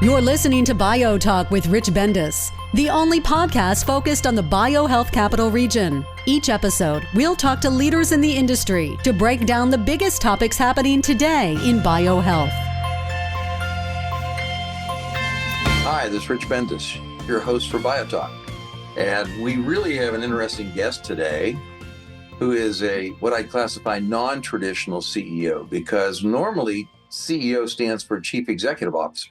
You're listening to BioTalk with Rich Bendis, the only podcast focused on the biohealth capital region. Each episode, we'll talk to leaders in the industry to break down the biggest topics happening today in biohealth. Hi, this is Rich Bendis, your host for BioTalk. And we really have an interesting guest today who is what I classify non-traditional CEO, because normally CEO stands for Chief Executive Officer.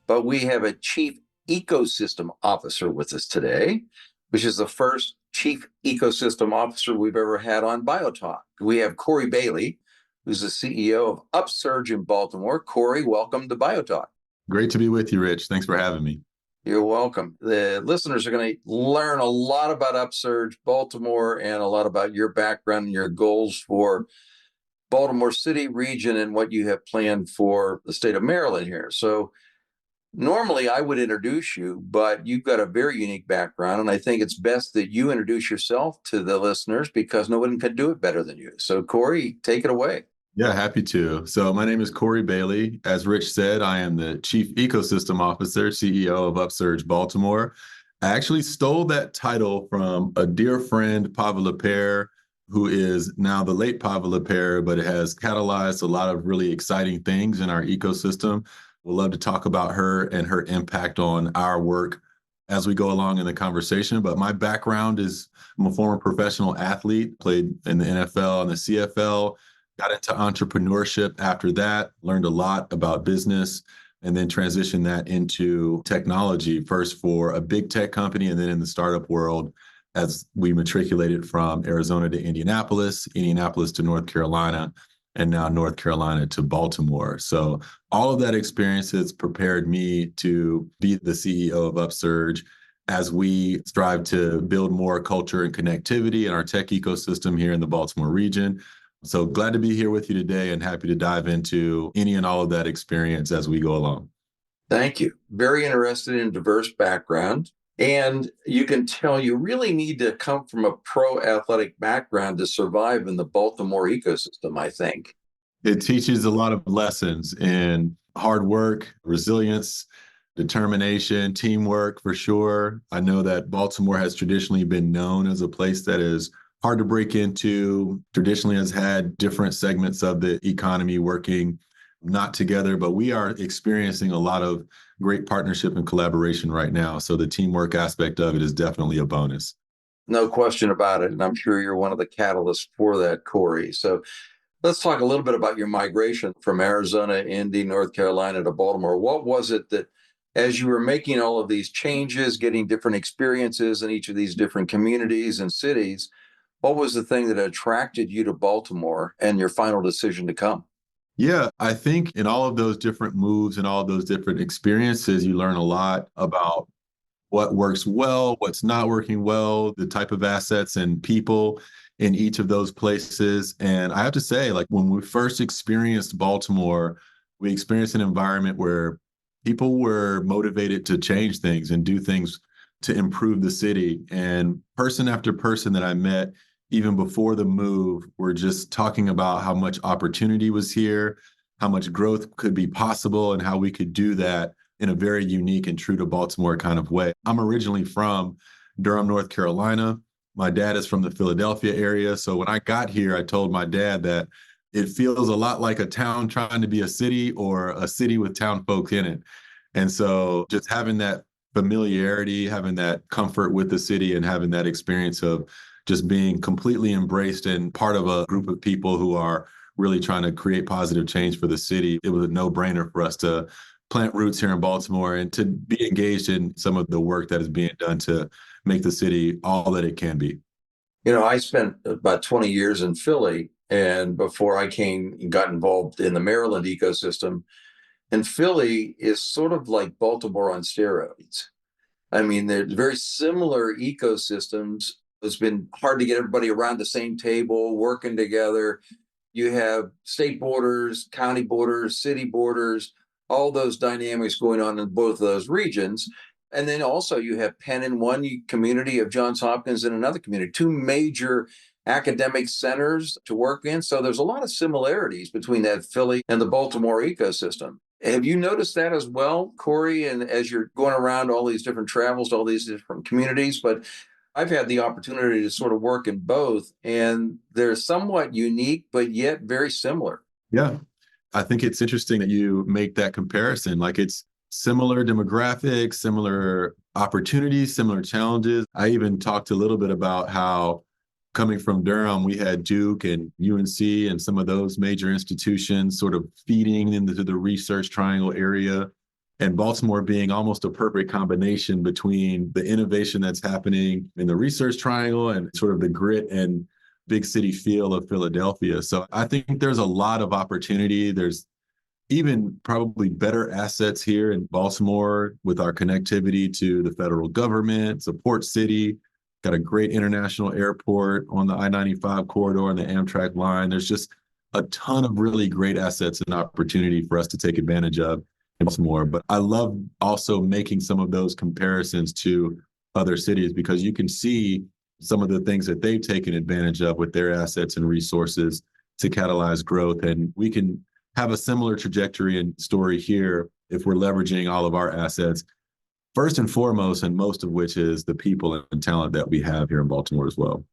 But we have a Chief Ecosystem Officer with us today, which is the first Chief Ecosystem Officer we've ever had on BioTalk. We have Kory Bailey, who's the CEO of UpSurge in Baltimore. Kory, welcome to BioTalk. Great to be with you, Rich. Thanks for having me. You're welcome. The listeners are going to learn a lot about UpSurge Baltimore and a lot about your background and your goals for Baltimore City region and what you have planned for the state of Maryland here. So normally I would introduce you, but you've got a very unique background, and I think it's best that you introduce yourself to the listeners because no one can do it better than you. So Kory, take it away. Yeah, happy to. So my name is Kory Bailey. As Rich said, I am the Chief Ecosystem Officer, CEO of UpSurge Baltimore. I actually stole that title from a dear friend, Pavel Lepere, who is now the late Pavel Lepere, but it has catalyzed a lot of really exciting things in our ecosystem. We'd love to talk about her and her impact on our work as we go along in the conversation. But my background is I'm a former professional athlete, played in the NFL and the CFL, got into entrepreneurship after that, learned a lot about business, and then transitioned that into technology, first for a big tech company and then in the startup world as we matriculated from Arizona to Indianapolis, Indianapolis to North Carolina, and now North Carolina to Baltimore. So all of that experience has prepared me to be the CEO of UpSurge as we strive to build more culture and connectivity in our tech ecosystem here in the Baltimore region. So glad to be here with you today and happy to dive into any and all of that experience as we go along. Thank you. Very interested in diverse background. And you can tell you really need to come from a pro athletic background to survive in the Baltimore ecosystem, I think. It teaches a lot of lessons in hard work, resilience, determination, teamwork for sure. I know that Baltimore has traditionally been known as a place that is hard to break into, traditionally has had different segments of the economy working not together, but we are experiencing a lot of great partnership and collaboration right now. So the teamwork aspect of it is definitely a bonus. No question about it. And I'm sure you're one of the catalysts for that, Kory. So let's talk a little bit about your migration from Arizona, Indy, North Carolina to Baltimore. What was it that, as you were making all of these changes, getting different experiences in each of these different communities and cities, what was the thing that attracted you to Baltimore and your final decision to come? Yeah, I think in all of those different moves and all of those different experiences, you learn a lot about what works well, what's not working well, the type of assets and people in each of those places. And I have to say, like when we first experienced Baltimore, we experienced an environment where people were motivated to change things and do things to improve the city. And person after person that I met, even before the move, were just talking about how much opportunity was here, how much growth could be possible, and how we could do that in a very unique and true to Baltimore kind of way. I'm originally from Durham, North Carolina. My dad is from the Philadelphia area. So when I got here, I told my dad that it feels a lot like a town trying to be a city or a city with town folk in it. And so just having that familiarity, having that comfort with the city and having that experience of just being completely embraced and part of a group of people who are really trying to create positive change for the city, it was a no-brainer for us to plant roots here in Baltimore and to be engaged in some of the work that is being done to make the city all that it can be. You know, I spent about 20 years in Philly, and before I got involved in the Maryland ecosystem, and Philly is sort of like Baltimore on steroids. I mean, they're very similar ecosystems. It's been hard to get everybody around the same table, working together. You have state borders, county borders, city borders, all those dynamics going on in both of those regions. And then also you have Penn in one community, of Johns Hopkins in another community, two major academic centers to work in. So there's a lot of similarities between that Philly and the Baltimore ecosystem. Have you noticed that as well, Kory? And as you're going around all these different travels, all these different communities, but I've had the opportunity to sort of work in both, and they're somewhat unique, but yet very similar. Yeah. I think it's interesting that you make that comparison. Like it's similar demographics, similar opportunities, similar challenges. I even talked a little bit about how coming from Durham, we had Duke and UNC and some of those major institutions sort of feeding into the research triangle area. And Baltimore being almost a perfect combination between the innovation that's happening in the research triangle and sort of the grit and big city feel of Philadelphia. So I think there's a lot of opportunity. There's even probably better assets here in Baltimore with our connectivity to the federal government, support city, got a great international airport on the I-95 corridor and the Amtrak line. There's just a ton of really great assets and opportunity for us to take advantage of in Baltimore. But I love also making some of those comparisons to other cities because you can see some of the things that they've taken advantage of with their assets and resources to catalyze growth. And we can have a similar trajectory and story here if we're leveraging all of our assets, first and foremost, and most of which is the people and talent that we have here in Baltimore as well.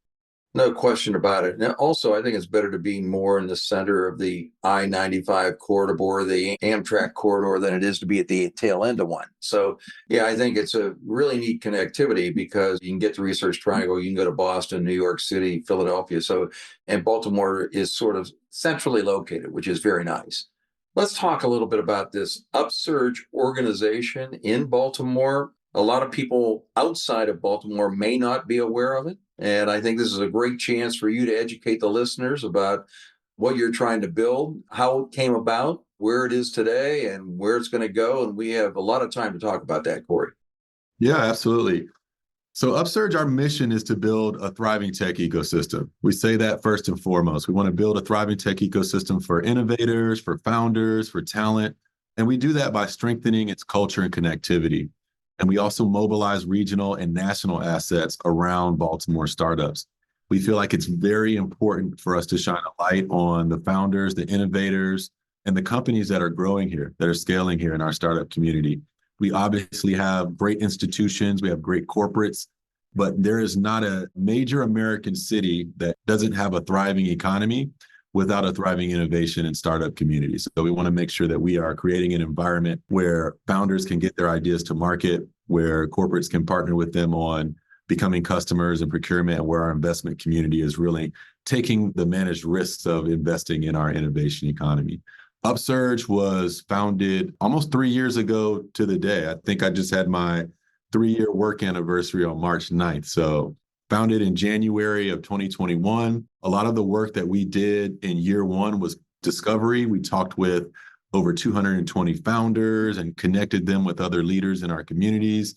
No question about it. Now, also, I think it's better to be more in the center of the I-95 corridor, the Amtrak corridor, than it is to be at the tail end of one. So, yeah, I think it's a really neat connectivity because you can get to Research Triangle, you can go to Boston, New York City, Philadelphia. So, and Baltimore is sort of centrally located, which is very nice. Let's talk a little bit about this UpSurge organization in Baltimore. A lot of people outside of Baltimore may not be aware of it. And I think this is a great chance for you to educate the listeners about what you're trying to build, how it came about, where it is today, and where it's going to go. And we have a lot of time to talk about that, Kory. Yeah, absolutely. So UpSurge, our mission is to build a thriving tech ecosystem. We say that first and foremost. We want to build a thriving tech ecosystem for innovators, for founders, for talent. And we do that by strengthening its culture and connectivity. And we also mobilize regional and national assets around Baltimore startups. We feel like it's very important for us to shine a light on the founders, the innovators, and the companies that are growing here, that are scaling here in our startup community. We obviously have great institutions, we have great corporates, but there is not a major American city that doesn't have a thriving economy without a thriving innovation and startup community. So we want to make sure that we are creating an environment where founders can get their ideas to market, where corporates can partner with them on becoming customers and procurement, and where our investment community is really taking the managed risks of investing in our innovation economy. UpSurge was founded almost 3 years ago to the day. I think I just had my 3-year work anniversary on March 9th. So founded in January of 2021. A lot of the work that we did in year one was discovery. We talked with over 220 founders and connected them with other leaders in our communities.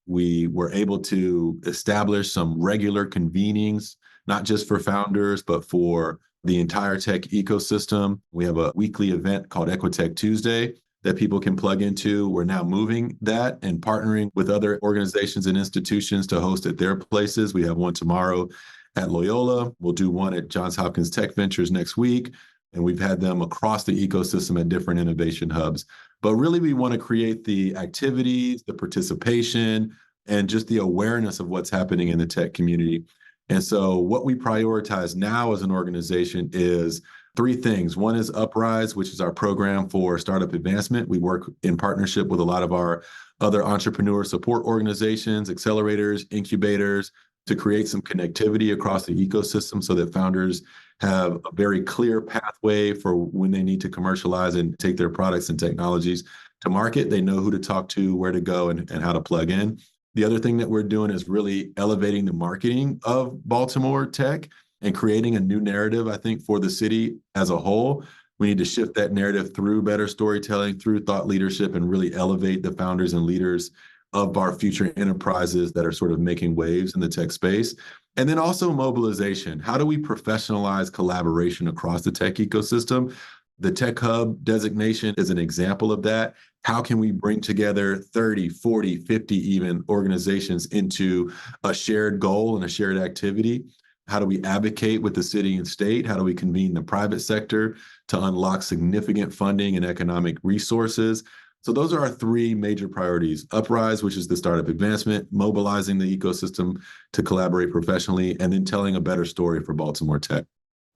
We were able to establish some regular convenings, not just for founders, but for the entire tech ecosystem. We have a weekly event called Equitech Tuesday that people can plug into. We're now moving that and partnering with other organizations and institutions to host at their places. We have one tomorrow at Loyola. We'll do one at Johns Hopkins Tech Ventures next week. And we've had them across the ecosystem at different innovation hubs. But really, we want to create the activities, the participation, and just the awareness of what's happening in the tech community. And so what we prioritize now as an organization is 3 things. One is Uprise, which is our program for startup advancement. We work in partnership with a lot of our other entrepreneur support organizations, accelerators, incubators, to create some connectivity across the ecosystem so that founders have a very clear pathway for when they need to commercialize and take their products and technologies to market. They know who to talk to, where to go, and how to plug in. The other thing that we're doing is really elevating the marketing of Baltimore tech and creating a new narrative, I think, for the city as a whole. We need to shift that narrative through better storytelling, through thought leadership, and really elevate the founders and leaders of our future enterprises that are sort of making waves in the tech space. And then also mobilization. How do we professionalize collaboration across the tech ecosystem? The Tech Hub designation is an example of that. How can we bring together 30, 40, 50 even organizations into a shared goal and a shared activity? How do we advocate with the city and state? How do we convene the private sector to unlock significant funding and economic resources? So those are our three major priorities: Uprise, which is the startup advancement, mobilizing the ecosystem to collaborate professionally, and then telling a better story for Baltimore Tech.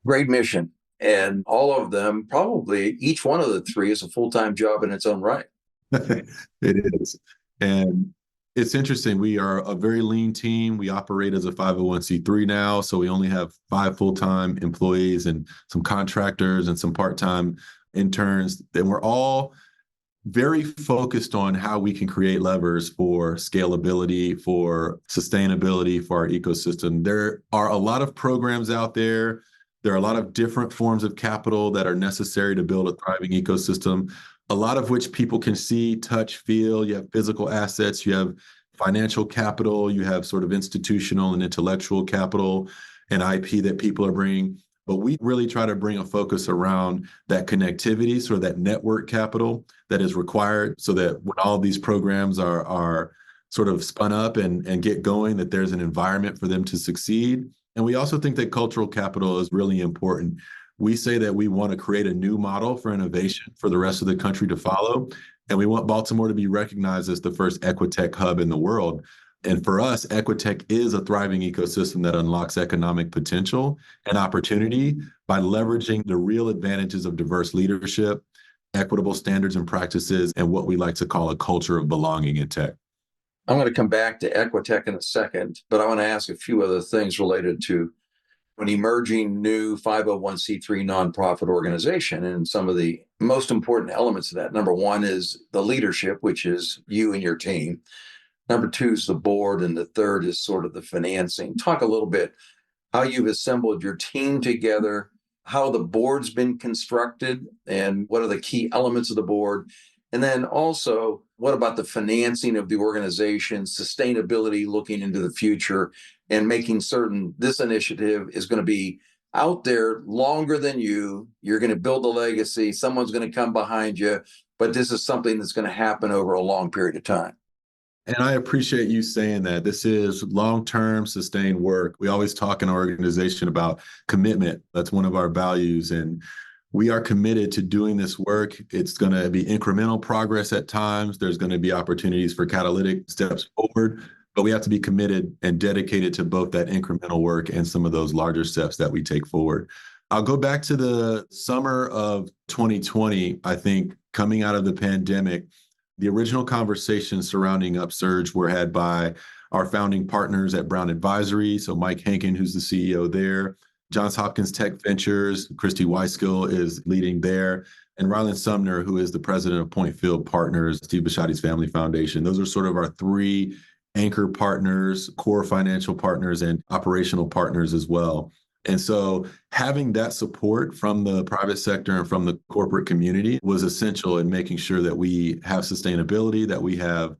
Great mission. And all of them, probably each one of the three is a full-time job in its own right. It is. And it's interesting. We are a very lean team. We operate as a 501c3 now. So we only have 5 full-time employees and some contractors and some part-time interns. And we're all very focused on how we can create levers for scalability, for sustainability, for our ecosystem. There are a lot of programs out there. There are a lot of different forms of capital that are necessary to build a thriving ecosystem, a lot of which people can see, touch, feel. You have physical assets, you have financial capital, you have sort of institutional and intellectual capital and IP that people are bringing. But we really try to bring a focus around that connectivity, sort of that network capital that is required so that when all these programs are sort of spun up and get going, that there's an environment for them to succeed. And we also think that cultural capital is really important. We say that we want to create a new model for innovation for the rest of the country to follow. And we want Baltimore to be recognized as the first Equitech hub in the world. And for us, Equitech is a thriving ecosystem that unlocks economic potential and opportunity by leveraging the real advantages of diverse leadership, equitable standards and practices, and what we like to call a culture of belonging in tech. I'm going to come back to Equitech in a second, but I want to ask a few other things related to an emerging new 501c3 nonprofit organization and some of the most important elements of that. Number one is the leadership, which is you and your team. Number two is the board, and the third is sort of the financing. Talk a little bit how you've assembled your team together, how the board's been constructed, and what are the key elements of the board. And then also, what about the financing of the organization, sustainability, looking into the future, and making certain this initiative is going to be out there longer than you. You're going to build a legacy. Someone's going to come behind you, but this is something that's going to happen over a long period of time. And I appreciate you saying that. This is long-term sustained work. We always talk in our organization about commitment. That's one of our values. And we are committed to doing this work. It's going to be incremental progress at times. There's going to be opportunities for catalytic steps forward, but we have to be committed and dedicated to both that incremental work and some of those larger steps that we take forward. I'll go back to the summer of 2020. I think coming out of the pandemic, the original conversations surrounding UpSurge were had by our founding partners at Brown Advisory. So Mike Hankin, who's the CEO there, Johns Hopkins Tech Ventures, Christy Weiskill is leading there, and Ryland Sumner, who is the president of Point Field Partners, Steve Bisciotti's Family Foundation. Those are sort of our three anchor partners, core financial partners, and operational partners as well. And so having that support from the private sector and from the corporate community was essential in making sure that we have sustainability, that we have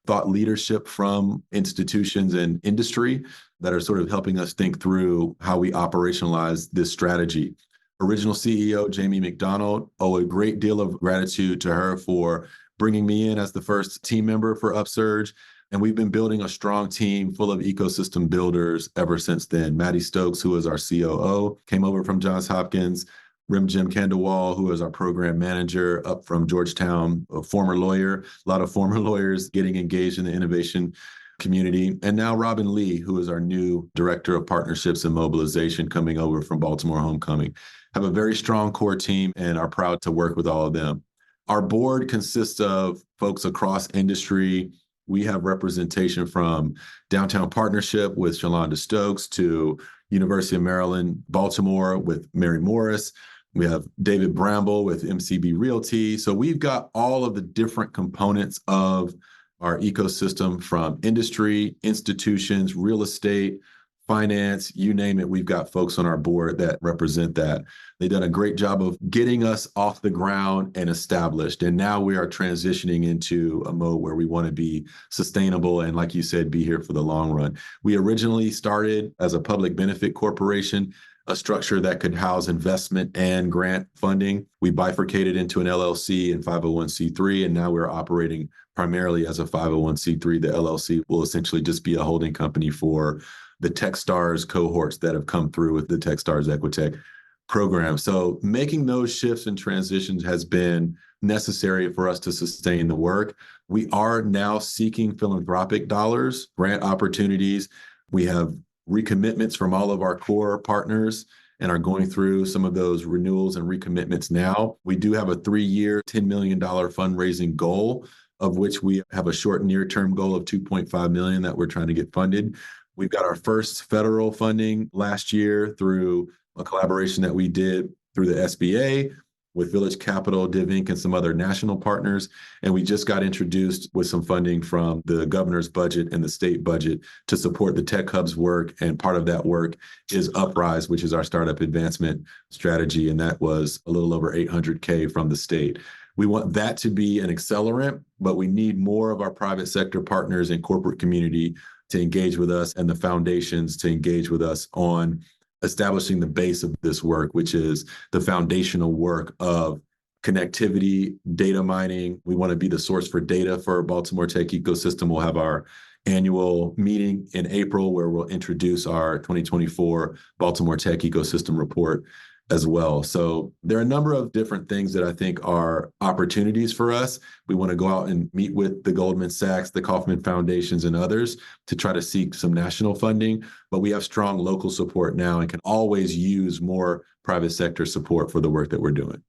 thought leadership from institutions and industry that are sort of helping us think through how we operationalize this strategy. Original CEO, Jamie McDonald, owe a great deal of gratitude to her for bringing me in as the first team member for UpSurge. And we've been building a strong team full of ecosystem builders ever since then. Maddie Stokes, who is our COO, came over from Johns Hopkins. Rim Jim Kandawal, who is our program manager up from Georgetown, a former lawyer, a lot of former lawyers getting engaged in the innovation community. And now Robin Lee, who is our new director of partnerships and mobilization coming over from Baltimore Homecoming. Have a very strong core team and are proud to work with all of them. Our board consists of folks across industry. We have representation from Downtown Partnership with Shalonda Stokes to University of Maryland, Baltimore with Mary Morris. We have David Bramble with MCB Realty. So we've got all of the different components of our ecosystem from industry, institutions, real estate, finance, you name it. We've got folks on our board that represent that. They've done a great job of getting us off the ground and established. And now we are transitioning into a mode where we want to be sustainable and, like you said, be here for the long run. We originally started as a public benefit corporation, a structure that could house investment and grant funding. We bifurcated into an LLC and 501c3, and now we're operating primarily as a 501c3. The LLC will essentially just be a holding company for the TechStars cohorts that have come through with the TechStars Equitech program. So making those shifts and transitions has been necessary for us to sustain the work. We are now seeking philanthropic dollars, grant opportunities. We have recommitments from all of our core partners and are going through some of those renewals and recommitments now. We do have a 3-year, $10 million fundraising goal, of which we have a short near-term goal of $2.5 million that we're trying to get funded. We've got our first federal funding last year through a collaboration that we did through the SBA with Village Capital, Div Inc., and some other national partners. And we just got introduced with some funding from the governor's budget and the state budget to support the Tech Hub's work. And part of that work is Uprise, which is our startup advancement strategy. And that was a little over $800K from the state. We want that to be an accelerant, but we need more of our private sector partners and corporate community to engage with us and the foundations to engage with us on establishing the base of this work, which is the foundational work of connectivity, data mining. We want to be the source for data for Baltimore tech ecosystem. We'll have our annual meeting in April where we'll introduce our 2024 Baltimore tech ecosystem report as well. So there are a number of different things that I think are opportunities for us. We want to go out and meet with the Goldman Sachs, the Kauffman Foundations, and others to try to seek some national funding. But we have strong local support now and can always use more private sector support for the work that we're doing.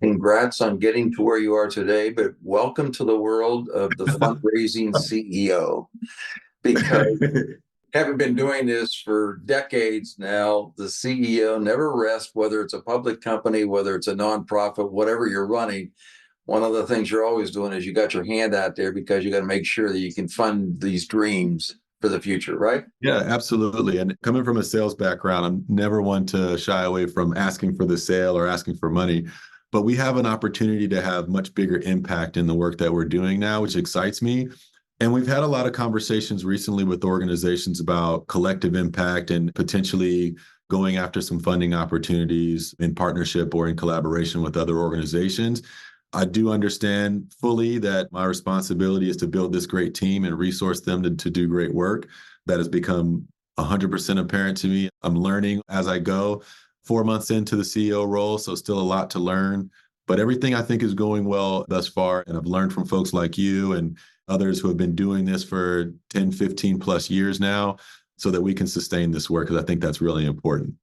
Congrats on getting to where you are today, but welcome to the world of the fundraising CEO, because having been doing this for decades now, the CEO never rests, whether it's a public company, whether it's a nonprofit, whatever you're running. One of the things you're always doing is you got your hand out there because you got to make sure that you can fund these dreams for the future, right? Yeah, absolutely. And coming from a sales background, I'm never one to shy away from asking for the sale or asking for money. But we have an opportunity to have much bigger impact in the work that we're doing now, which excites me. And we've had a lot of conversations recently with organizations about collective impact and potentially going after some funding opportunities in partnership or in collaboration with other organizations. I do understand fully that my responsibility is to build this great team and resource them to do great work. That has become 100% apparent to me. I'm learning as I go. 4 months into the CEO role, so still a lot to learn. But everything I think is going well thus far. And I've learned from folks like you and others who have been doing this for 10, 15 plus years now so that we can sustain this work, because I think that's really important.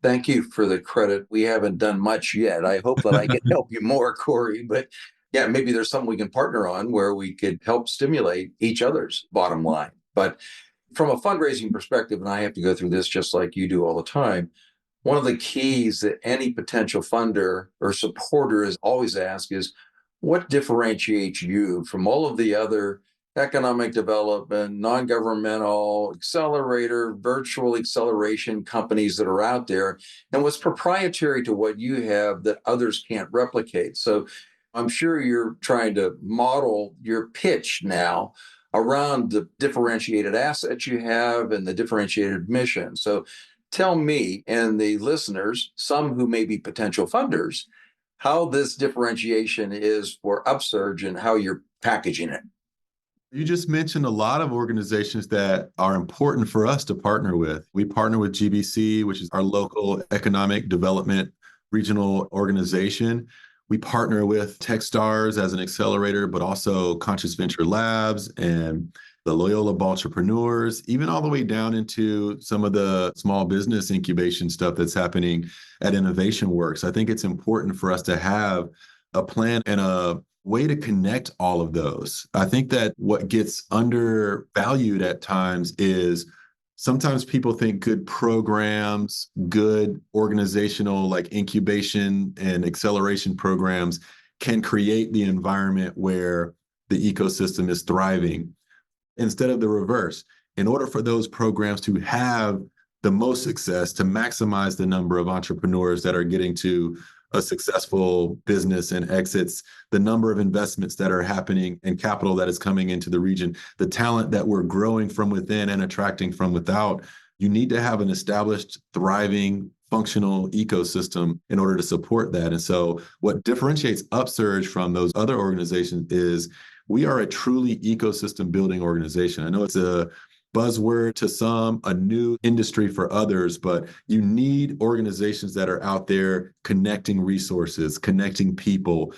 Thank you for the credit. We haven't done much yet. I hope that I can help you more, Kory. But yeah, maybe there's something we can partner on where we could help stimulate each other's bottom line. But from a fundraising perspective, and I have to go through this just like you do all the time, one of the keys that any potential funder or supporter is always asked is, what differentiates you from all of the other economic development, non-governmental accelerator, virtual acceleration companies that are out there, and what's proprietary to what you have that others can't replicate? So I'm sure you're trying to model your pitch now around the differentiated assets you have and the differentiated mission. So tell me and the listeners, some who may be potential funders, how this differentiation is for UpSurge and how you're packaging it. You just mentioned a lot of organizations that are important for us to partner with. We partner with GBC, which is our local economic development regional organization. We partner with Techstars as an accelerator, but also Conscious Venture Labs and the Loyola Baltrepreneurs, even all the way down into some of the small business incubation stuff that's happening at Innovation Works. I think it's important for us to have a plan and a way to connect all of those. I think that what gets undervalued at times is sometimes people think good programs, good organizational like incubation and acceleration programs can create the environment where the ecosystem is thriving, instead of the reverse. In order for those programs to have the most success, to maximize the number of entrepreneurs that are getting to a successful business and exits, the number of investments that are happening and capital that is coming into the region, the talent that we're growing from within and attracting from without, you need to have an established, thriving, functional ecosystem in order to support that. And so what differentiates UpSurge from those other organizations is we are a truly ecosystem building organization. I know it's a buzzword to some, a new industry for others, but you need organizations that are out there connecting resources, connecting people,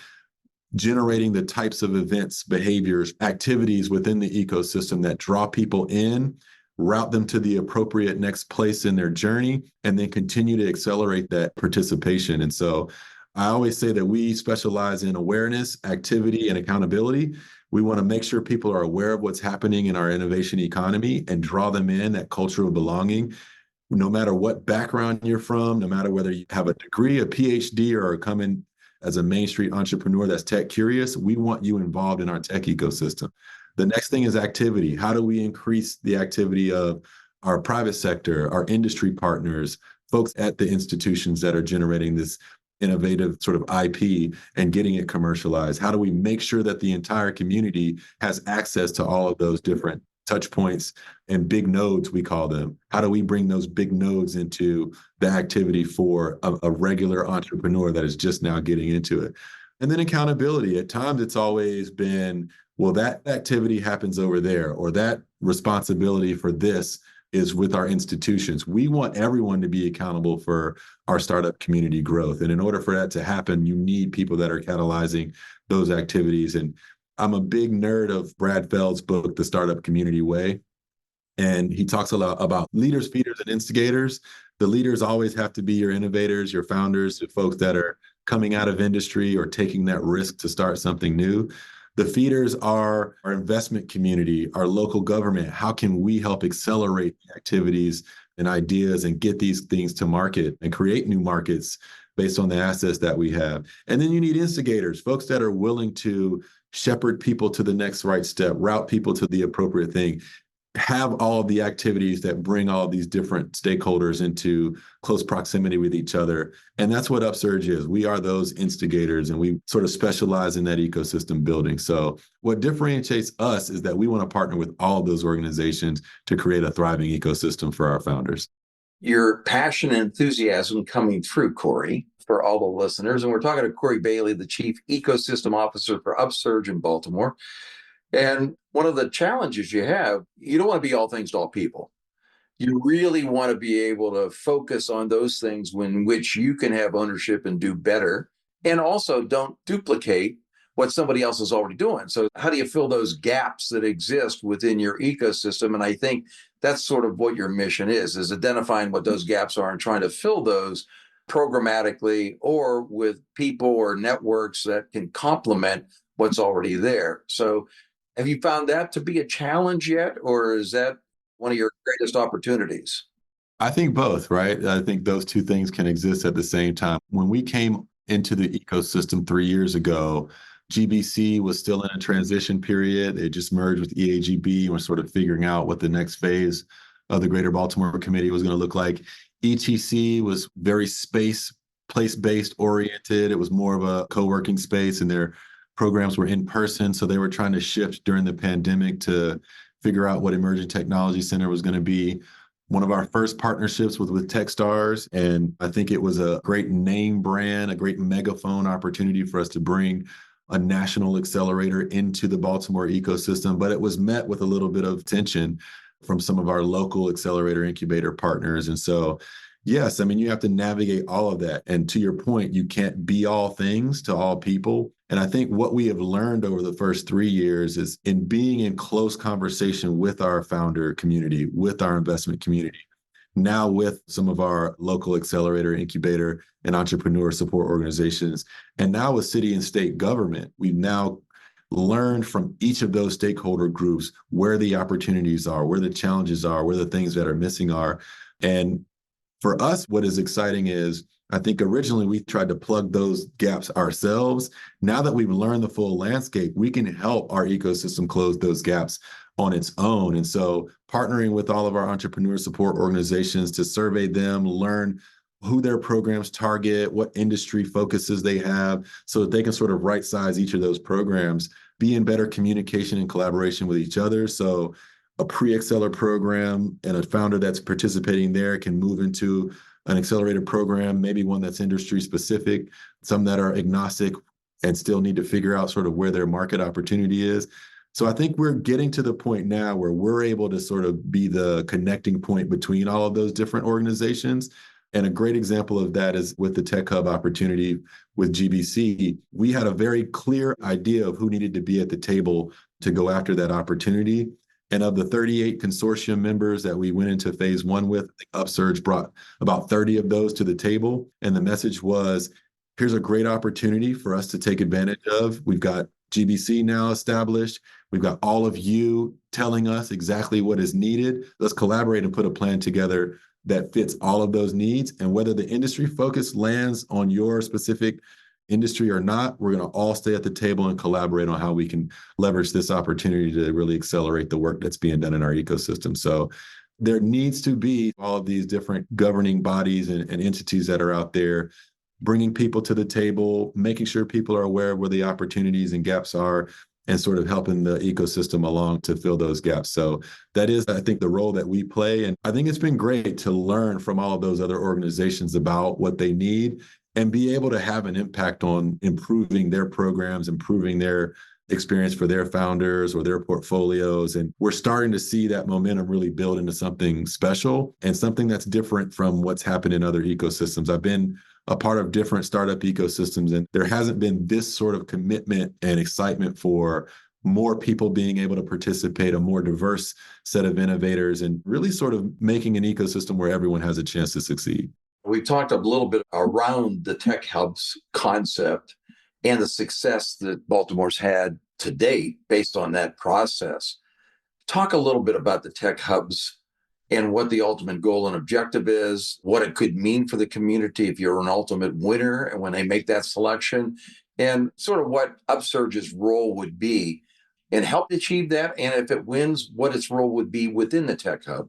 generating the types of events, behaviors, activities within the ecosystem that draw people in, route them to the appropriate next place in their journey, and then continue to accelerate that participation. And so I always say that we specialize in awareness, activity, and accountability. We want to make sure people are aware of what's happening in our innovation economy and draw them in, that culture of belonging. No matter what background you're from, no matter whether you have a degree, a PhD, or are coming as a Main Street entrepreneur that's tech curious, we want you involved in our tech ecosystem. The next thing is activity. How do we increase the activity of our private sector, our industry partners, folks at the institutions that are generating this innovative sort of IP and getting it commercialized? How do we make sure that the entire community has access to all of those different touch points and big nodes, we call them? How do we bring those big nodes into the activity for a regular entrepreneur that is just now getting into it? And then accountability. At times, it's always been, well, that activity happens over there, or that responsibility for this is with our institutions. We want everyone to be accountable for our startup community growth. And in order for that to happen, you need people that are catalyzing those activities. And I'm a big nerd of Brad Feld's book, The Startup Community Way. And he talks a lot about leaders, feeders, and instigators. The leaders always have to be your innovators, your founders, the folks that are coming out of industry or taking that risk to start something new. The feeders are our investment community, our local government. How can we help accelerate activities and ideas and get these things to market and create new markets based on the assets that we have? And then you need instigators, folks that are willing to shepherd people to the next right step, route people to the appropriate thing, have all of the activities that bring all these different stakeholders into close proximity with each other. And that's what UpSurge is. We are those instigators, and we sort of specialize in that ecosystem building. So what differentiates us is that we want to partner with all of those organizations to create a thriving ecosystem for our founders. Your passion and enthusiasm coming through, Kory, for all the listeners. And we're talking to Kory Bailey, the Chief Ecosystem Officer for UpSurge in Baltimore. And one of the challenges you have, you don't want to be all things to all people. You really want to be able to focus on those things in which you can have ownership and do better, and also don't duplicate what somebody else is already doing. So how do you fill those gaps that exist within your ecosystem? And I think that's sort of what your mission is identifying what those gaps are and trying to fill those programmatically or with people or networks that can complement what's already there. So have you found that to be a challenge yet, or is that one of your greatest opportunities? I think both, right? I think those two things can exist at the same time. When we came into the ecosystem 3 years ago, GBC was still in a transition period. It just merged with EAGB, and we're sort of figuring out what the next phase of the Greater Baltimore Committee was going to look like. ETC was very place-based oriented. It was more of a co-working space, and their programs were in person. So they were trying to shift during the pandemic to figure out what Emerging Technology Center was going to be. One of our first partnerships was with Techstars, and I think it was a great name brand, a great megaphone opportunity for us to bring a national accelerator into the Baltimore ecosystem, but it was met with a little bit of tension from some of our local accelerator incubator partners. And so, yes, I mean, you have to navigate all of that. And to your point, you can't be all things to all people. And I think what we have learned over the first 3 years is in being in close conversation with our founder community, with our investment community, now with some of our local accelerator, incubator, and entrepreneur support organizations, and now with city and state government, we've now learned from each of those stakeholder groups where the opportunities are, where the challenges are, where the things that are missing are. And for us, what is exciting is, I think originally we tried to plug those gaps ourselves. Now that we've learned the full landscape, we can help our ecosystem close those gaps on its own. And so partnering with all of our entrepreneur support organizations to survey them, learn who their programs target, what industry focuses they have, so that they can sort of right size each of those programs, be in better communication and collaboration with each other. So a pre-acceler program and a founder that's participating there can move into an accelerated program, maybe one that's industry specific, some that are agnostic and still need to figure out sort of where their market opportunity is. So I think we're getting to the point now where we're able to sort of be the connecting point between all of those different organizations. And a great example of that is with the Tech Hub opportunity with GBC. We had a very clear idea of who needed to be at the table to go after that opportunity. And of the 38 consortium members that we went into phase one with, UpSurge brought about 30 of those to the table. And the message was, here's a great opportunity for us to take advantage of. We've got GBC now established. We've got all of you telling us exactly what is needed. Let's collaborate and put a plan together that fits all of those needs. And whether the industry focus lands on your specific industry or not, we're going to all stay at the table and collaborate on how we can leverage this opportunity to really accelerate the work that's being done in our ecosystem. So there needs to be all of these different governing bodies and entities that are out there bringing people to the table, making sure people are aware of where the opportunities and gaps are, and sort of helping the ecosystem along to fill those gaps. So that is, I think, the role that we play. And I think it's been great to learn from all of those other organizations about what they need and be able to have an impact on improving their programs, improving their experience for their founders or their portfolios. And we're starting to see that momentum really build into something special and something that's different from what's happened in other ecosystems. I've been a part of different startup ecosystems, and there hasn't been this sort of commitment and excitement for more people being able to participate, a more diverse set of innovators, and really sort of making an ecosystem where everyone has a chance to succeed. We talked a little bit around the tech hubs concept and the success that Baltimore's had to date based on that process. Talk a little bit about the tech hubs and what the ultimate goal and objective is, what it could mean for the community if you're an ultimate winner and when they make that selection, and sort of what UpSurge's role would be and help achieve that. And if it wins, what its role would be within the tech hub.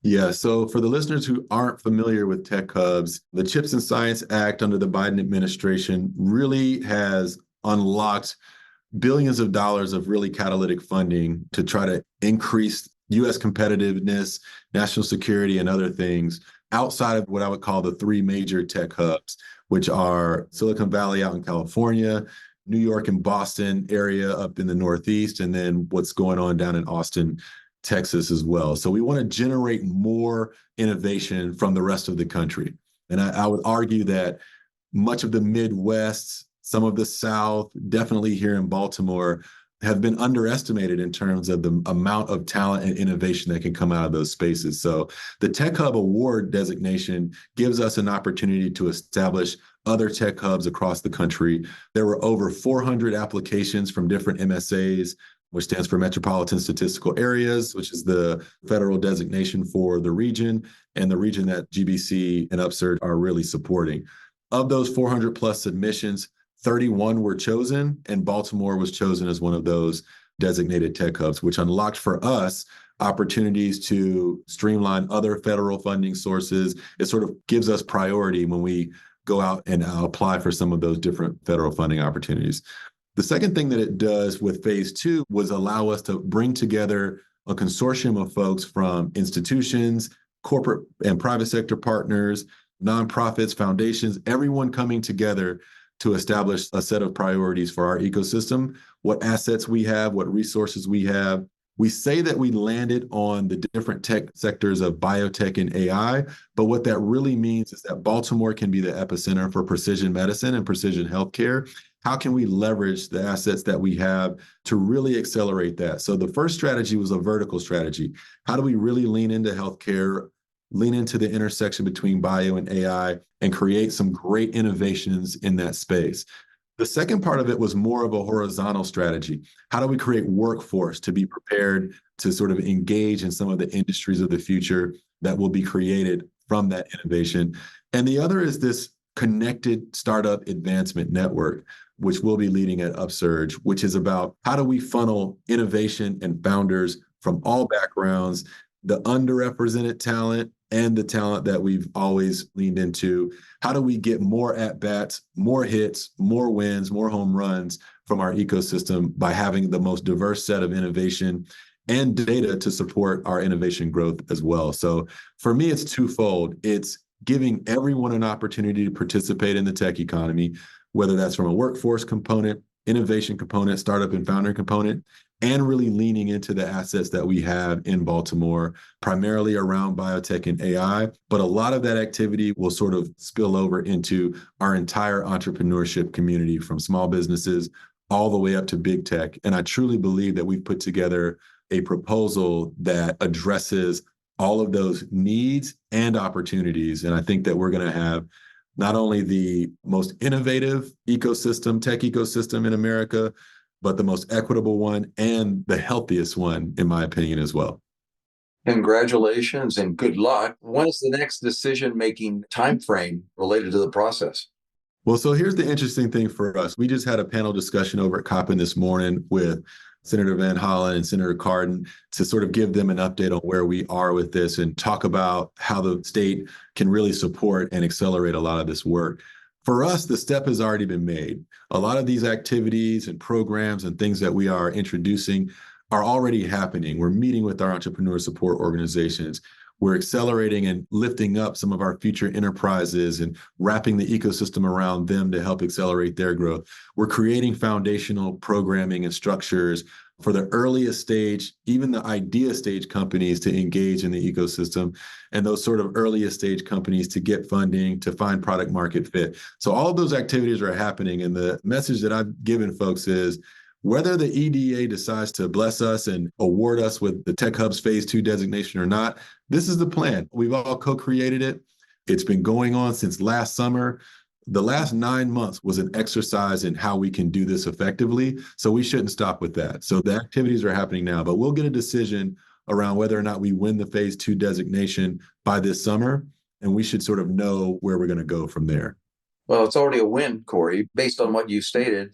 Yeah, so for the listeners who aren't familiar with tech hubs, the CHIPS and Science Act under the Biden administration really has unlocked billions of dollars of really catalytic funding to try to increase U.S. competitiveness, national security, and other things outside of what I would call the three major tech hubs, which are Silicon Valley out in California, New York and Boston area up in the Northeast, and then what's going on down in Austin, Texas as well. So we want to generate more innovation from the rest of the country. And I would argue that much of the Midwest, some of the South, definitely here in Baltimore, have been underestimated in terms of the amount of talent and innovation that can come out of those spaces. So the Tech Hub Award designation gives us an opportunity to establish other tech hubs across the country. There were over 400 applications from different MSAs, which stands for Metropolitan Statistical Areas, which is the federal designation for the region and the region that GBC and UpSurge are really supporting. Of those 400 plus submissions, 31 were chosen, and Baltimore was chosen as one of those designated tech hubs, which unlocked for us opportunities to streamline other federal funding sources. It sort of gives us priority when we go out and apply for some of those different federal funding opportunities. The second thing that it does with phase two was allow us to bring together a consortium of folks from institutions, corporate and private sector partners, nonprofits, foundations, everyone coming together to establish a set of priorities for our ecosystem, what assets we have, what resources we have. We say that we landed on the different tech sectors of biotech and AI, but what that really means is that Baltimore can be the epicenter for precision medicine and precision healthcare. How can we leverage the assets that we have to really accelerate that? So the first strategy was a vertical strategy. How do we really lean into healthcare, lean into the intersection between bio and AI, and create some great innovations in that space? The second part of it was more of a horizontal strategy. How do we create workforce to be prepared to sort of engage in some of the industries of the future that will be created from that innovation? And the other is this connected startup advancement network, which we'll be leading at UpSurge, which is about how do we funnel innovation and founders from all backgrounds, the underrepresented talent and the talent that we've always leaned into. How do we get more at-bats, more hits, more wins, more home runs from our ecosystem by having the most diverse set of innovation and data to support our innovation growth as well? So for me, it's twofold. It's giving everyone an opportunity to participate in the tech economy, whether that's from a workforce component, innovation component, startup and founder component, and really leaning into the assets that we have in Baltimore, primarily around biotech and AI. But a lot of that activity will sort of spill over into our entire entrepreneurship community, from small businesses all the way up to big tech. And I truly believe that we've put together a proposal that addresses all of those needs and opportunities. And I think that we're going to have not only the most innovative ecosystem, tech ecosystem in America, but the most equitable one and the healthiest one, in my opinion, as well. Congratulations and good luck. When is the next decision-making timeframe related to the process? Well, so here's the interesting thing for us. We just had a panel discussion over at Coppin this morning with Senator Van Hollen and Senator Cardin to sort of give them an update on where we are with this and talk about how the state can really support and accelerate a lot of this work. For us, the step has already been made. A lot of these activities and programs and things that we are introducing are already happening. We're meeting with our entrepreneur support organizations. We're accelerating and lifting up some of our future enterprises and wrapping the ecosystem around them to help accelerate their growth. We're creating foundational programming and structures for the earliest stage, even the idea stage companies to engage in the ecosystem, and those sort of earliest stage companies to get funding, to find product market fit. So all of those activities are happening. And the message that I've given folks is, whether the EDA decides to bless us and award us with the Tech Hub's Phase 2 designation or not, this is the plan. We've all co-created it. It's been going on since last summer. The last 9 months was an exercise in how we can do this effectively. So we shouldn't stop with that. So the activities are happening now, but we'll get a decision around whether or not we win the Phase 2 designation by this summer. And we should sort of know where we're going to go from there. Well, it's already a win, Kory, based on what you stated.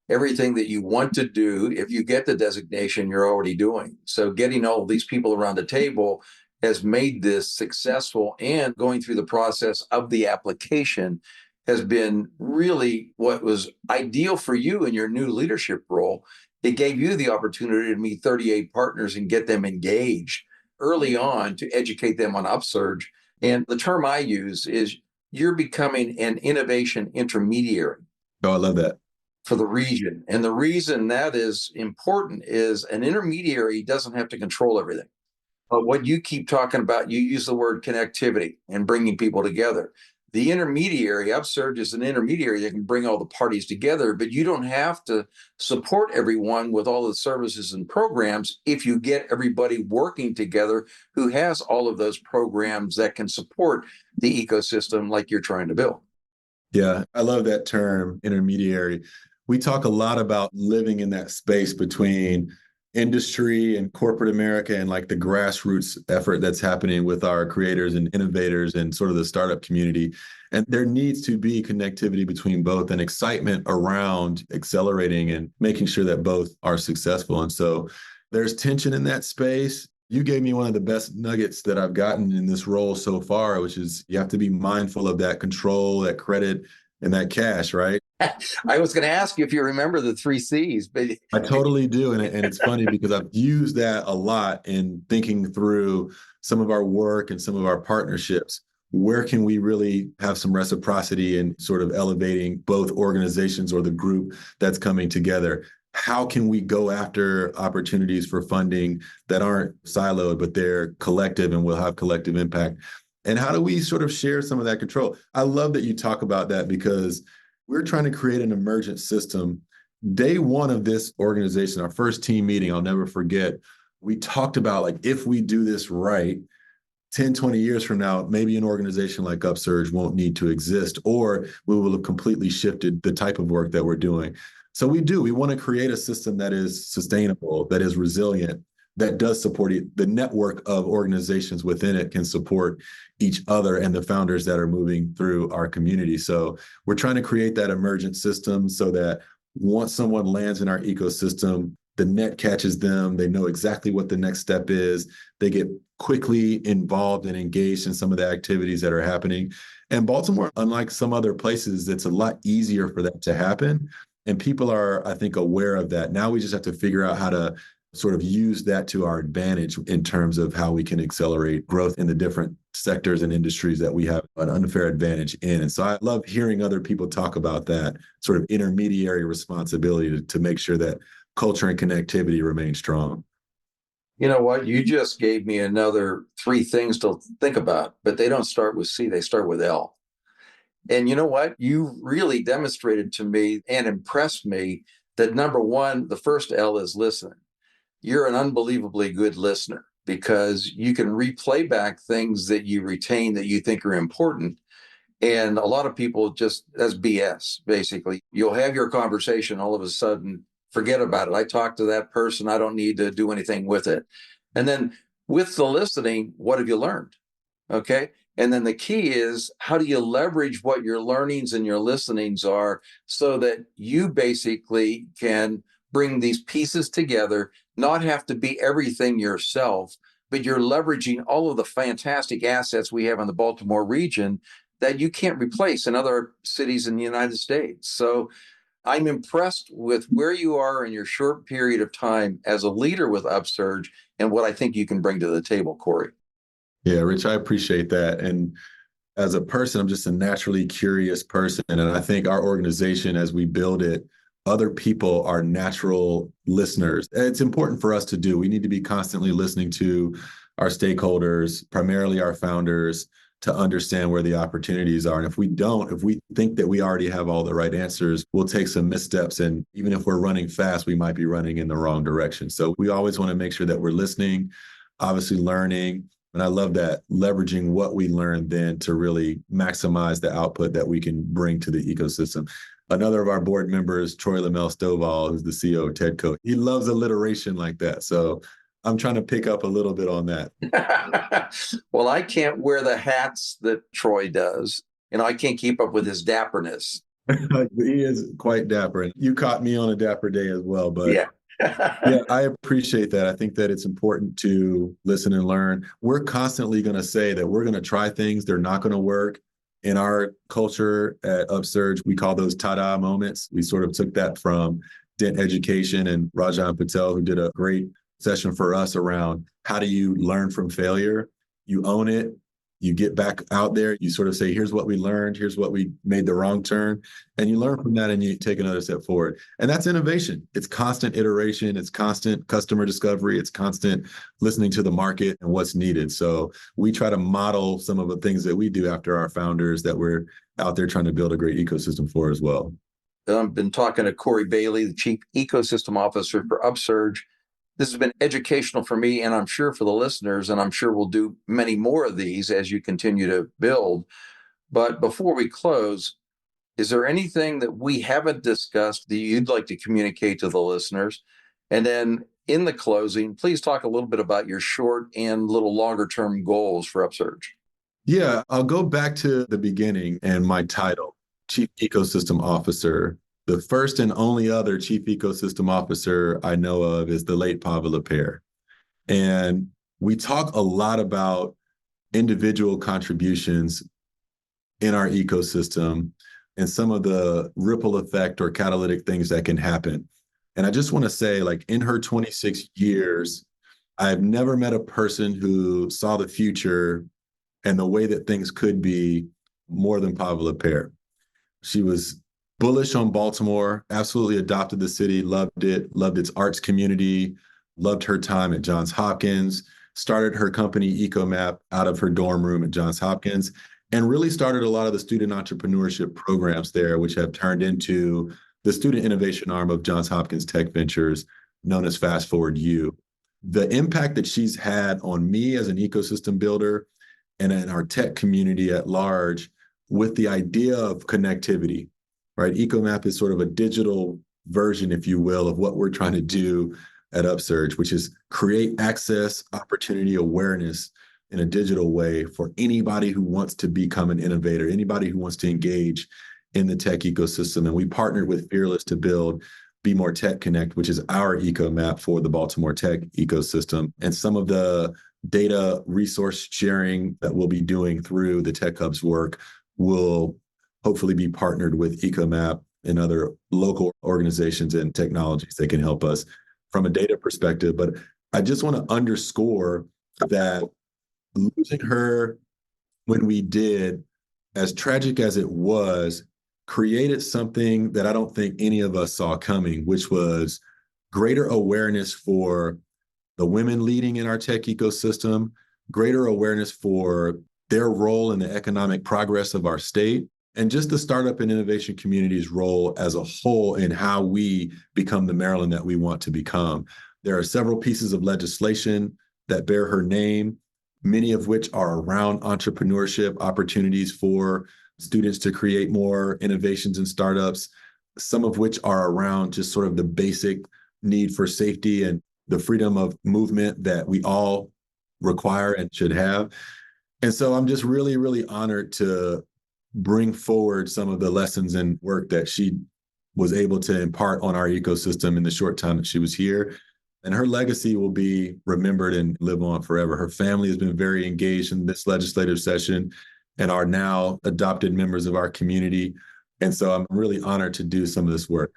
Everything that you want to do, if you get the designation, you're already doing. So getting all of these people around the table has made this successful, and going through the process of the application has been really what was ideal for you in your new leadership role. It gave you the opportunity to meet 38 partners and get them engaged early on to educate them on UpSurge. And the term I use is you're becoming an innovation intermediary. Oh, I love that. For the region. And the reason that is important is an intermediary doesn't have to control everything. But what you keep talking about, you use the word connectivity and bringing people together. The intermediary, UpSurge, is an intermediary that can bring all the parties together, but you don't have to support everyone with all the services and programs if you get everybody working together who has all of those programs that can support the ecosystem like you're trying to build. Yeah, I love that term, intermediary. We talk a lot about living in that space between industry and corporate America and like the grassroots effort that's happening with our creators and innovators and sort of the startup community. And there needs to be connectivity between both and excitement around accelerating and making sure that both are successful. And so there's tension in that space. You gave me one of the best nuggets that I've gotten in this role so far, which is you have to be mindful of that control, that credit, and that cash, right? I was going to ask you if you remember the 3 C's, but I totally do. And it's funny because I've used that a lot in thinking through some of our work and some of our partnerships. Where can we really have some reciprocity in sort of elevating both organizations or the group that's coming together? How can we go after opportunities for funding that aren't siloed, but they're collective and will have collective impact? And how do we sort of share some of that control? I love that you talk about that because we're trying to create an emergent system. Day one of this organization, our first team meeting, I'll never forget, we talked about like, if we do this right, 10, 20 years from now, maybe an organization like UpSurge won't need to exist, or we will have completely shifted the type of work that we're doing. So we do. We want to create a system that is sustainable, that is resilient, that does support it. The network of organizations within it can support each other and the founders that are moving through our community. So we're trying to create that emergent system so that once someone lands in our ecosystem, the net catches them. They know exactly what the next step is. They get quickly involved and engaged in some of the activities that are happening. And Baltimore, unlike some other places, it's a lot easier for that to happen. And people are, I think, aware of that. Now we just have to figure out how to sort of use that to our advantage in terms of how we can accelerate growth in the different sectors and industries that we have an unfair advantage in. And so I love hearing other people talk about that sort of intermediary responsibility to make sure that culture and connectivity remain strong. You know what? You just gave me another three things to think about, but they don't start with C, they start with L. And you know what? You really demonstrated to me and impressed me that number one, the first L is listening. You're an unbelievably good listener because you can replay back things that you retain that you think are important. And a lot of people just, that's BS, basically. You'll have your conversation, all of a sudden, forget about it. I talked to that person. I don't need to do anything with it. And then with the listening, what have you learned? Okay. And then the key is, how do you leverage what your learnings and your listenings are so that you basically can bring these pieces together, not have to be everything yourself, but you're leveraging all of the fantastic assets we have in the Baltimore region that you can't replace in other cities in the United States. So I'm impressed with where you are in your short period of time as a leader with UpSurge and what I think you can bring to the table, Kory. Yeah, Rich, I appreciate that. And as a person, I'm just a naturally curious person. And I think our organization, as we build it, other people are natural listeners. It's important for us to do. We need to be constantly listening to our stakeholders, primarily our founders, to understand where the opportunities are. And if we don't, if we think that we already have all the right answers, we'll take some missteps. And even if we're running fast, we might be running in the wrong direction. So we always want to make sure that we're listening, obviously learning. And I love that, leveraging what we learned then to really maximize the output that we can bring to the ecosystem. Another of our board members, Troy Lamel-Stovall, who's the CEO of TEDCO, he loves alliteration like that. So I'm trying to pick up a little bit on that. Well, I can't wear the hats that Troy does. I can't keep up with his dapperness. He is quite dapper. And you caught me on a dapper day as well. But yeah. Yeah, I appreciate that. I think that it's important to listen and learn. We're constantly going to say that we're going to try things. They're not going to work. In our culture at UpSurge, we call those ta-da moments. We sort of took that from Dent Education and Rajan Patel, who did a great session for us around how do you learn from failure? You own it. You get back out there, you sort of say, here's what we learned, here's what we made the wrong turn. And you learn from that and you take another step forward. And that's innovation. It's constant iteration. It's constant customer discovery. It's constant listening to the market and what's needed. So we try to model some of the things that we do after our founders that we're out there trying to build a great ecosystem for as well. I've been talking to Kory Bailey, the Chief Ecosystem Officer for UpSurge. This has been educational for me, and I'm sure for the listeners, and I'm sure we'll do many more of these as you continue to build. But before we close, is there anything that we haven't discussed that you'd like to communicate to the listeners? And then in the closing, please talk a little bit about your short and little longer term goals for UpSurge. Yeah, I'll go back to the beginning and my title, Chief Ecosystem Officer. The first and only other Chief Ecosystem Officer I know of is the late Pavel Lepere. And we talk a lot about individual contributions in our ecosystem and some of the ripple effect or catalytic things that can happen. And I just want to say, like, in her 26 years, I've never met a person who saw the future and the way that things could be more than Pavel Lepere. She was bullish on Baltimore, absolutely adopted the city, loved it, loved its arts community, loved her time at Johns Hopkins, started her company EcoMap out of her dorm room at Johns Hopkins, and really started a lot of the student entrepreneurship programs there, which have turned into the student innovation arm of Johns Hopkins Tech Ventures, known as Fast Forward U. The impact that she's had on me as an ecosystem builder and in our tech community at large with the idea of connectivity, right? EcoMap is sort of a digital version, if you will, of what we're trying to do at UpSurge, which is create access, opportunity, awareness in a digital way for anybody who wants to become an innovator, anybody who wants to engage in the tech ecosystem. And we partnered with Fearless to build Be More Tech Connect, which is our EcoMap for the Baltimore tech ecosystem. And some of the data resource sharing that we'll be doing through the Tech Hub's work will hopefully be partnered with EcoMap and other local organizations and technologies that can help us from a data perspective. But I just want to underscore that losing her when we did, as tragic as it was, created something that I don't think any of us saw coming, which was greater awareness for the women leading in our tech ecosystem, greater awareness for their role in the economic progress of our state, and just the startup and innovation community's role as a whole in how we become the Maryland that we want to become. There are several pieces of legislation that bear her name, many of which are around entrepreneurship opportunities for students to create more innovations and startups, some of which are around just sort of the basic need for safety and the freedom of movement that we all require and should have. And so I'm just really, really honored to bring forward some of the lessons and work that she was able to impart on our ecosystem in the short time that she was here. And her legacy will be remembered and live on forever. Her family has been very engaged in this legislative session and are now adopted members of our community. And so I'm really honored to do some of this work.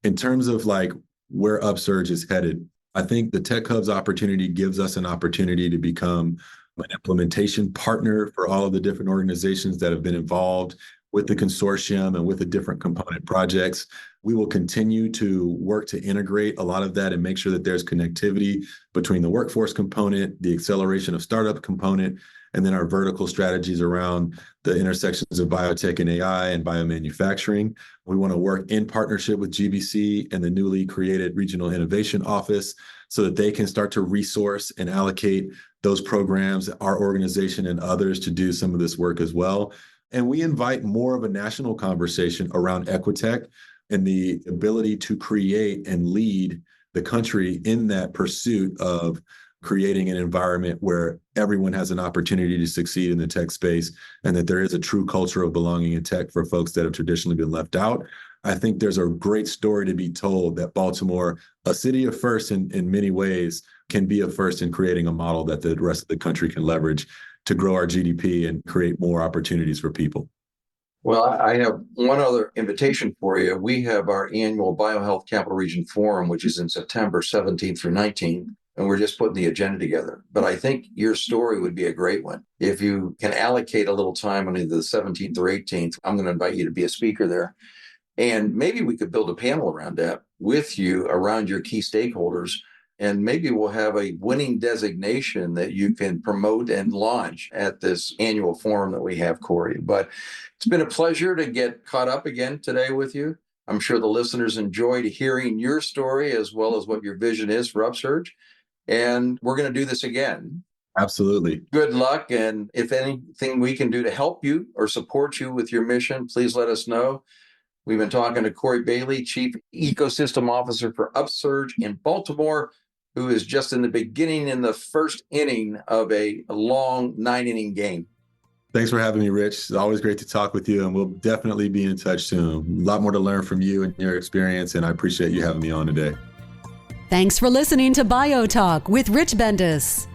In terms of like where UpSurge is headed, I think the Tech Hub's opportunity gives us an opportunity to become an implementation partner for all of the different organizations that have been involved with the consortium and with the different component projects. We will continue to work to integrate a lot of that and make sure that there's connectivity between the workforce component, the acceleration of startup component, and then our vertical strategies around the intersections of biotech and AI and biomanufacturing. We want to work in partnership with GBC and the newly created Regional Innovation Office so that they can start to resource and allocate those programs, our organization and others, to do some of this work as well. And we invite more of a national conversation around Equitech and the ability to create and lead the country in that pursuit of creating an environment where everyone has an opportunity to succeed in the tech space and that there is a true culture of belonging in tech for folks that have traditionally been left out. I think there's a great story to be told that Baltimore, a city of first in many ways, can be a first in creating a model that the rest of the country can leverage to grow our GDP and create more opportunities for people. Well, I have one other invitation for you. We have our annual BioHealth Capital Region Forum, which is in September 17th through 19th, and we're just putting the agenda together. But I think your story would be a great one. If you can allocate a little time on either the 17th or 18th, I'm going to invite you to be a speaker there. And maybe we could build a panel around that with you, around your key stakeholders. And maybe we'll have a winning designation that you can promote and launch at this annual forum that we have, Kory. But it's been a pleasure to get caught up again today with you. I'm sure the listeners enjoyed hearing your story as well as what your vision is for UpSurge. And we're going to do this again. Absolutely. Good luck. And if anything we can do to help you or support you with your mission, please let us know. We've been talking to Kory Bailey, Chief Ecosystem Officer for UpSurge in Baltimore, who is just in the beginning in the first inning of a long 9-inning game. Thanks for having me, Rich. It's always great to talk with you, and we'll definitely be in touch soon. A lot more to learn from you and your experience, and I appreciate you having me on today. Thanks for listening to BioTalk with Rich Bendis.